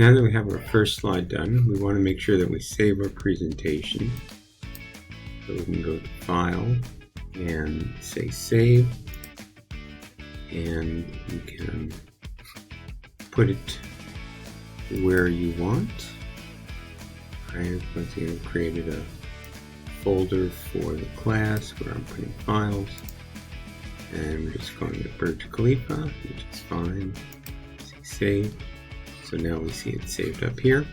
Now that we have our first slide done, we want to make sure that we save our presentation. So we can go to File and say Save, and you can put it where you want. I've created a folder for the class where I'm putting files, and we're just going to Burj Khalifa, which is fine. See Save. So now we see it saved up here.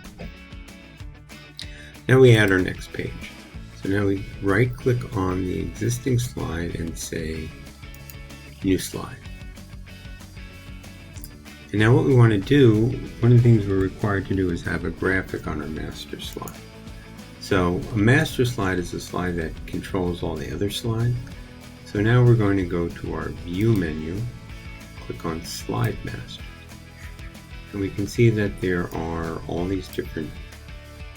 Now we add our next page. So now we right click on the existing slide and say New Slide. And now what we want to do, one of the things we're required to do is have a graphic on our master slide. So a master slide is a slide that controls all the other slides. So now we're going to go to our View menu, click on Slide Master. And we can see that there are all these different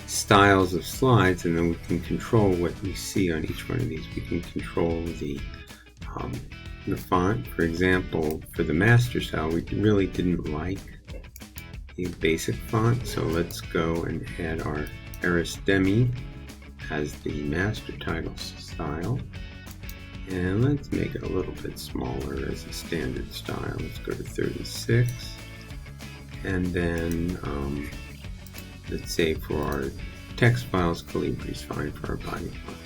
styles of slides, and then we can control what we see on each one of these. We can control the font. For example, for the master style, we really didn't like the basic font, so let's go and add our Eris Demi as the master title style. And let's make it a little bit smaller as a standard style. Let's go to 36. And then let's say for our text files, Calibri is fine for our body files.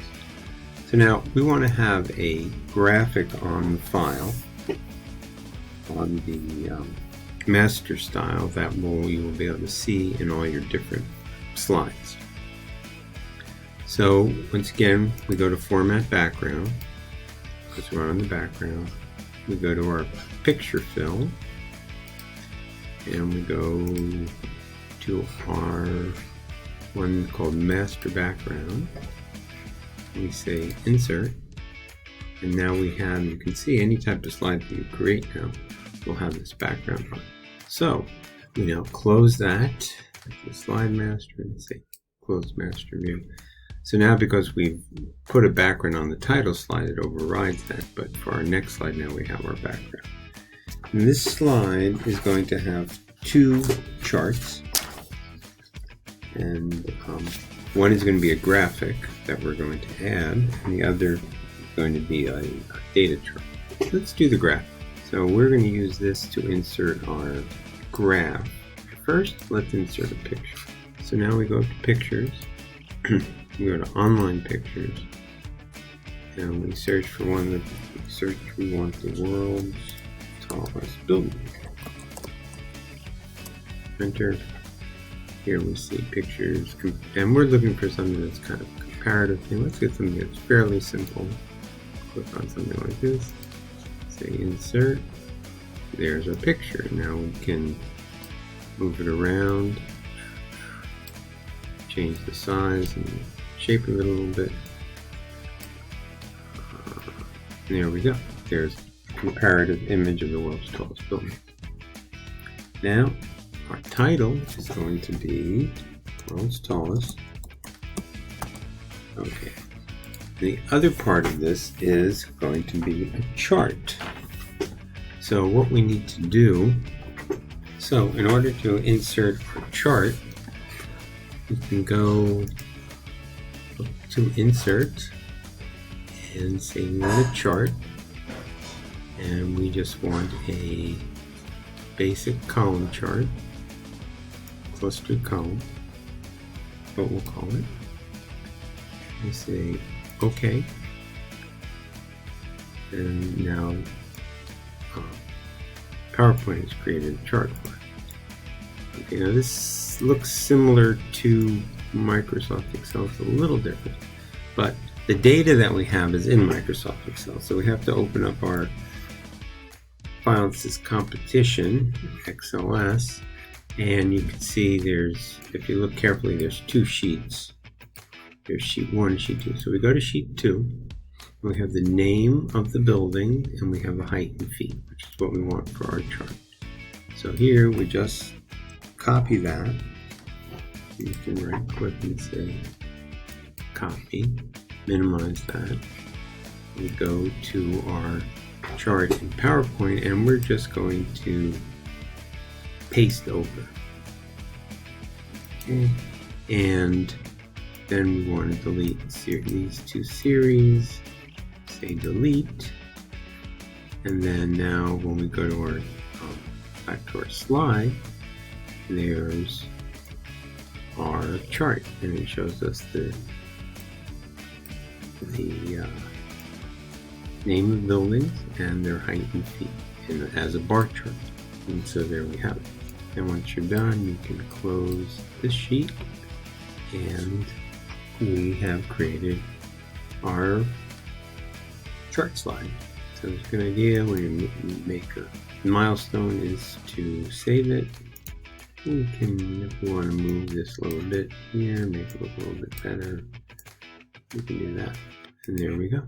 So now we want to have a graphic on the file on the master style that you will be able to see in all your different slides. So once again, we go to Format Background, because we're on the background. We go to our picture fill, and we go to our one called Master Background. We say Insert, and now we have, you can see any type of slide that you create now will have this background on. So we now close that, the Slide Master, and say Close Master View. So now because we've put a background on the title slide, it overrides that, but for our next slide now we have our background. And this slide is going to have two charts, and one is going to be a graphic that we're going to add, and the other is going to be a data chart. Let's do the graph. So we're going to use this to insert our graph. First, let's insert a picture. So now we go to Pictures, we go to Online Pictures, and we search for one that we want the world's tallest building. Enter. Here we see pictures, and we're looking for something that's kind of comparative. Let's get something that's fairly simple. Click on something like this, say Insert. There's our picture. Now we can move it around, change the size and shape of it a little bit. There we go. There's a comparative image of the world's tallest building. Now, our title is going to be World's Tallest. Okay. The other part of this is going to be a chart. So what we need to do, so in order to insert our chart, we can go to Insert and say we want a chart, and we just want a basic column chart, clustered column, what we'll call it. We say OK, and now PowerPoint has created a chart for it. Okay, now this looks similar to Microsoft Excel. It's a little different, but the data that we have is in Microsoft Excel, so we have to open up our file that says Competition, XLS, and you can see there's, if you look carefully, there's two sheets. There's sheet 1, sheet 2. So we go to sheet 2, we have the name of the building, and we have the height in feet, which is what we want for our chart. So here we just copy that. You can right click and say copy, minimize that. We go to our chart in PowerPoint, and we're just going to paste over. Okay, and then we want to delete these two series. Say delete, and then now when we go to our back to our slide, there's our chart, and it shows us the name of buildings and their height and feet, and as a bar chart. And so there we have it. And once you're done, you can close this sheet, and we have created our chart slide. So it's a good idea when you make a milestone is to save it. We can, if we want to move this a little bit here, make it look a little bit better, we can do that. And there we go.